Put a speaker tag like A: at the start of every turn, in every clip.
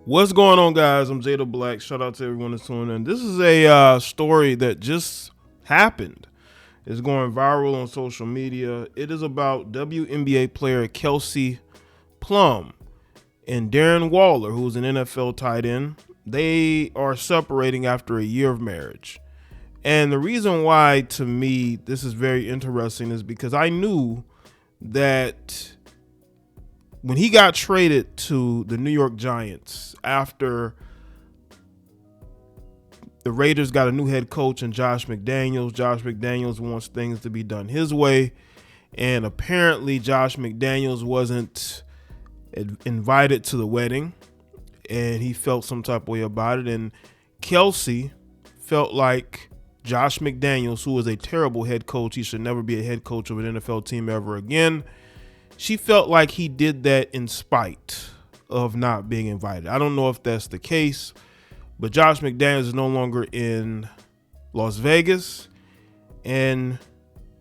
A: What's going on, guys? I'm Jada Black. Shout out to everyone that's tuning in. This is a story that just happened. It's going viral on social media. It is about WNBA player Kelsey Plum and Darren Waller, who's an NFL tight end. They are separating after a year of marriage. And the reason why, to me, this is very interesting is because I knew that when he got traded to the New York Giants after the Raiders got a new head coach and Josh McDaniels wants things to be done his way. And apparently Josh McDaniels wasn't invited to the wedding and he felt some type of way about it. And Kelsey felt like Josh McDaniels, who was a terrible head coach, he should never be a head coach of an NFL team ever again. She felt like he did that in spite of not being invited. I don't know if that's the case, but Josh McDaniels is no longer in Las Vegas, and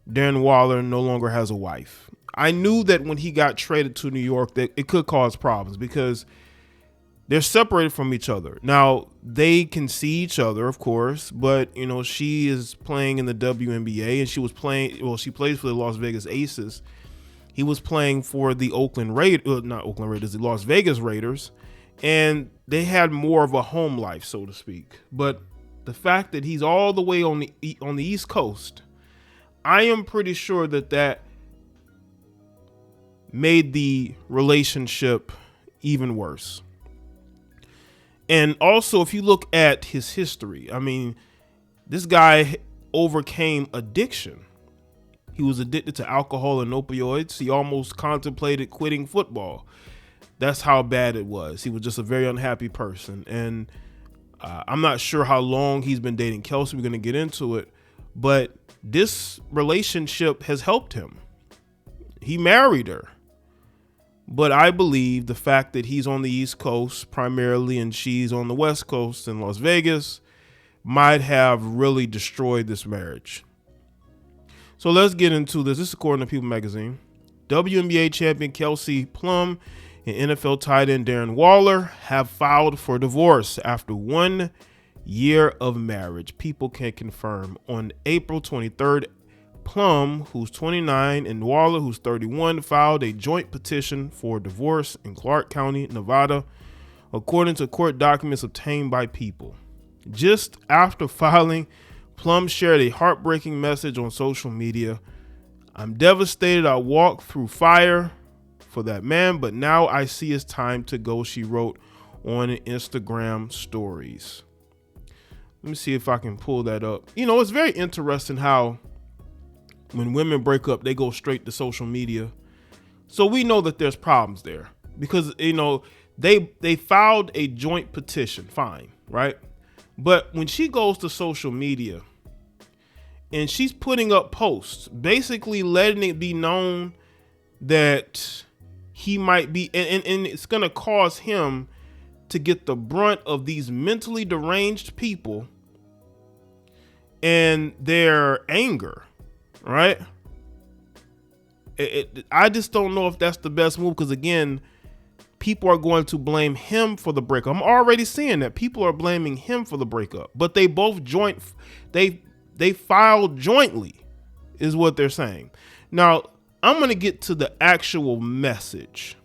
A: Darren Waller no longer has a wife. I knew that when he got traded to New York that it could cause problems because they're separated from each other. Now, they can see each other, of course, but, you know, she is playing in the WNBA, and she plays for the Las Vegas Aces. He was playing for the the Las Vegas Raiders, and they had more of a home life, so to speak. But the fact that he's all the way on the East Coast, I am pretty sure that made the relationship even worse. And also, if you look at his history, I mean, this guy overcame addiction. He was addicted to alcohol and opioids. He almost contemplated quitting football. That's how bad it was. He was just a very unhappy person. And I'm not sure how long he's been dating Kelsey. We're going to get into it. But this relationship has helped him. He married her. But I believe the fact that he's on the East Coast primarily and she's on the West Coast in Las Vegas might have really destroyed this marriage. So let's get into this. This is according to People Magazine. WNBA champion Kelsey Plum and NFL tight end Darren Waller have filed for divorce after 1 year of marriage. People can confirm. On April 23rd, Plum, who's 29, and Waller, who's 31, filed a joint petition for divorce in Clark County, Nevada, according to court documents obtained by People. Just after filing, Plum shared a heartbreaking message on social media. "I'm devastated. I walked through fire for that man, but now I see it's time to go," she wrote on Instagram stories. Let me see if I can pull that up. You know, it's very interesting how when women break up, they go straight to social media. So we know that there's problems there because, you know, they filed a joint petition. Fine, right? But when she goes to social media and she's putting up posts, basically letting it be known that he might be, and it's going to cause him to get the brunt of these mentally deranged people and their anger, right? I just don't know if that's the best move because, again, people are going to blame him for the breakup. I'm already seeing that people are blaming him for the breakup, but they both they filed jointly is what they're saying. Now, I'm going to get to the actual message.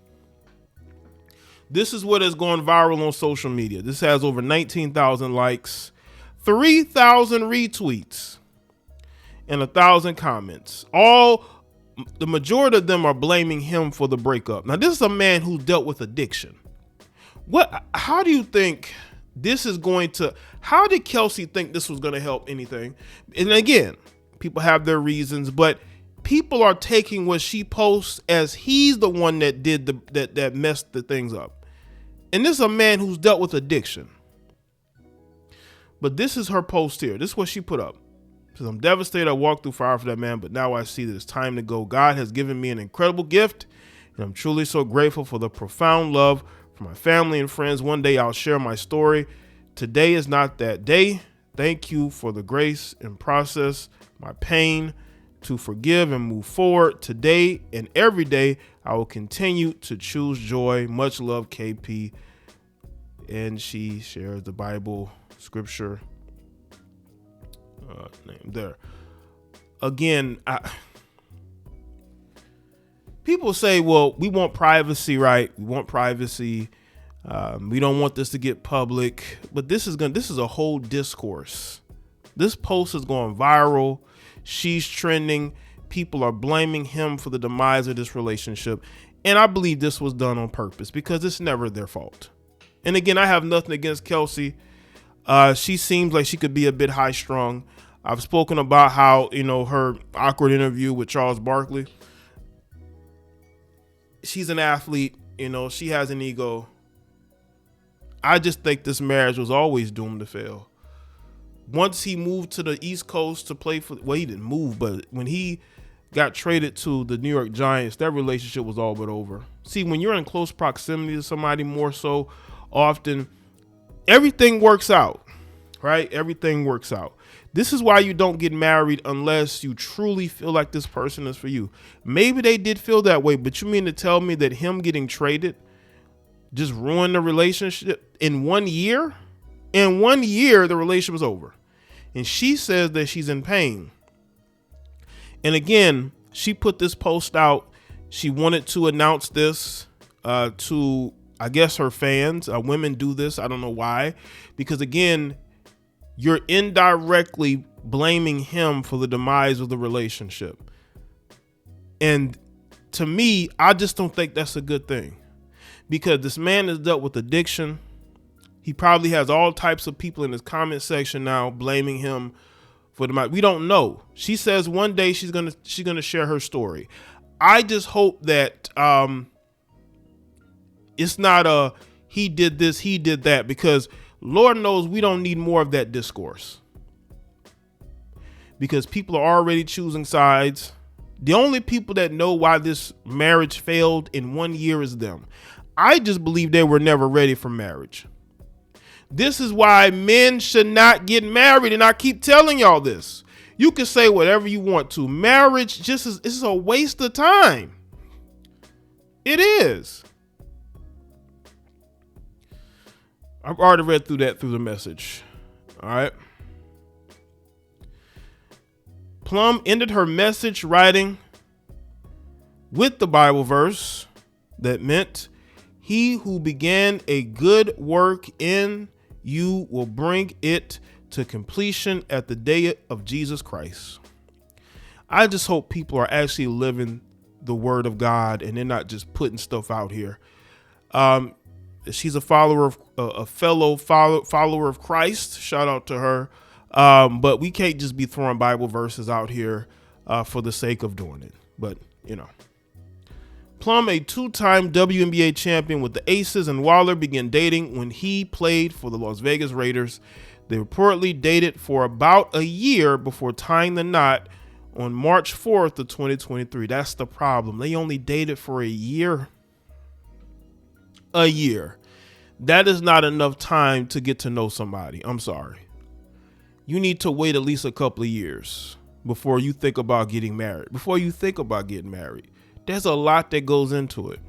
A: This is what has gone viral on social media. This has over 19,000 likes, 3,000 retweets, and 1,000 comments. The majority of them are blaming him for the breakup. Now, this is a man who dealt with addiction. How do you think this is going to, how did Kelsey think this was going to help anything? And again, people have their reasons, but people are taking what she posts as he's the one that did that messed the things up. And this is a man who's dealt with addiction. But this is her post here. This is what she put up. Says, "I'm devastated. I walked through fire for that man, but now I see that it's time to go. God has given me an incredible gift, and I'm truly so grateful for the profound love from my family and friends. One day I'll share my story. Today is not that day. Thank you for the grace and process my pain to forgive and move forward. Today and every day I will continue to choose joy. Much love, KP." and she shares the Bible scripture name there. Again, people say, well, we want privacy, right? We want privacy. We don't want this to get public, but this is a whole discourse. This post is going viral. She's trending. People are blaming him for the demise of this relationship. And I believe this was done on purpose because it's never their fault. And again, I have nothing against Kelsey. She seems like she could be a bit high strung. I've spoken about how, her awkward interview with Charles Barkley. She's an athlete, she has an ego. I just think this marriage was always doomed to fail. Once he moved to the East Coast to play he didn't move, but when he got traded to the New York Giants, that relationship was all but over. See, when you're in close proximity to somebody more so often, everything works out, right? Everything works out. This is why you don't get married unless you truly feel like this person is for you. Maybe they did feel that way, but you mean to tell me that him getting traded just ruined the relationship in 1 year? In 1 year, the relationship was over. And she says that she's in pain. And again, she put this post out. She wanted to announce this to, I guess, her fans. Women do this. I don't know why. Because again, you're indirectly blaming him for the demise of the relationship. And to me, I just don't think that's a good thing. Because this man has dealt with addiction. He probably has all types of people in his comment section now blaming him for the. We don't know. She says one day she's gonna share her story. I just hope that it's not a he did this, he did that, because Lord knows we don't need more of that discourse. Because people are already choosing sides. The only people that know why this marriage failed in 1 year is them. I just believe they were never ready for marriage. This is why men should not get married. And I keep telling y'all this. You can say whatever you want to. Marriage is a waste of time. It is. I've already read through the message. All right. Plum ended her message writing with the Bible verse that meant, "He who began a good work in you will bring it to completion at the day of Jesus Christ." I just hope people are actually living the word of God and they're not just putting stuff out here. She's a follower of a fellow follower of Christ. Shout out to her. But we can't just be throwing Bible verses out here for the sake of doing it. But, Plum, a two-time WNBA champion with the Aces, and Waller began dating when he played for the Las Vegas Raiders. They reportedly dated for about a year before tying the knot on March 4th of 2023. That's the problem. They only dated for a year. A year. That is not enough time to get to know somebody. I'm sorry. You need to wait at least a couple of years before you think about getting married. There's a lot that goes into it.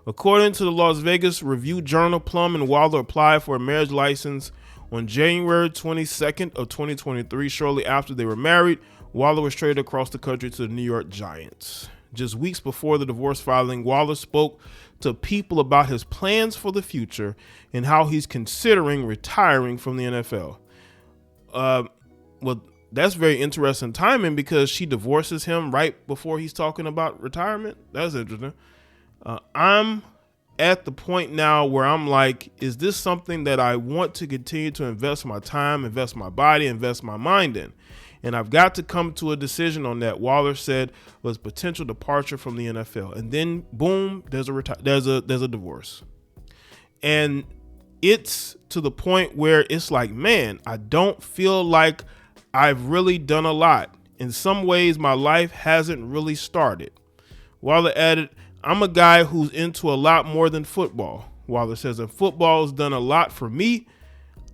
A: According to the Las Vegas Review-Journal, Plum and Waller applied for a marriage license on January 22nd of 2023. Shortly after they were married, Waller was traded across the country to the New York Giants. Just weeks before the divorce filing, Waller spoke to people about his plans for the future and how he's considering retiring from the NFL. Well, that's very interesting timing because she divorces him right before he's talking about retirement. That's interesting. I'm at the point now where I'm like, is this something that I want to continue to invest my time, invest my body, invest my mind in? And I've got to come to a decision on that. Waller said was potential departure from the NFL. And then boom, there's a divorce. And it's to the point where it's like, man, I don't feel like I've really done a lot. In some ways, my life hasn't really started. Waller added, I'm a guy who's into a lot more than football. Waller says, and football has done a lot for me.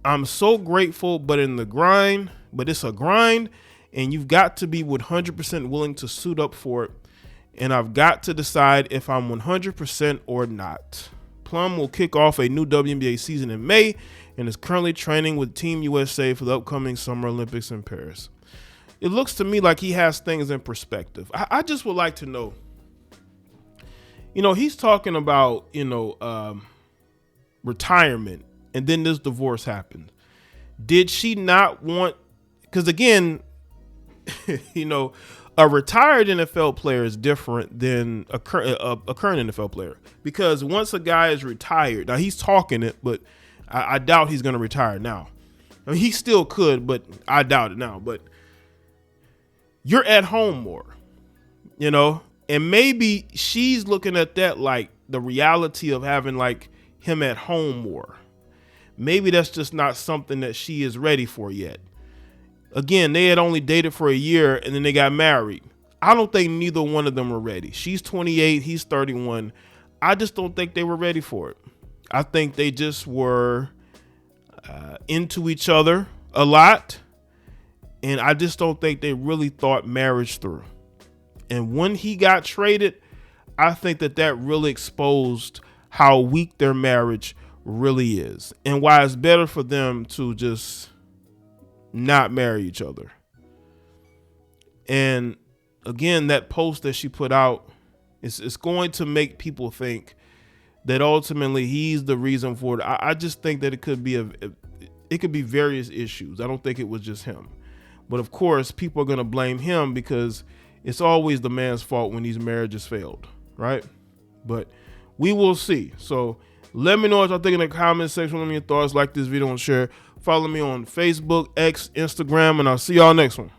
A: I'm so grateful, but it's a grind, and you've got to be 100% willing to suit up for it. And I've got to decide if I'm 100% or not. Plum will kick off a new WNBA season in May and is currently training with Team USA for the upcoming Summer Olympics in Paris. It looks to me like he has things in perspective. I just would like to know, he's talking about, retirement, and then this divorce happened. Did she not want, because again, a retired NFL player is different than a current NFL player, because once a guy is retired, now he's talking it, but I doubt he's going to retire now. I mean, he still could, but I doubt it now. But you're at home more, and maybe she's looking at that like the reality of having like him at home more. Maybe that's just not something that she is ready for yet. Again, they had only dated for a year and then they got married. I don't think neither one of them were ready. She's 28, he's 31. I just don't think they were ready for it. I think they just were into each other a lot. And I just don't think they really thought marriage through. And when he got traded, I think that really exposed how weak their marriage really is and why it's better for them to just not marry each other. And again, that post that she put out, it's going to make people think that ultimately he's the reason for it. I just think that it could be various issues. I don't think it was just him. But of course, people are going to blame him because it's always the man's fault when these marriages failed, right? But we will see. So let me know what y'all think in the comment section. Let me know your thoughts. Like this video and share. Follow me on Facebook, X, Instagram, and I'll see y'all next one.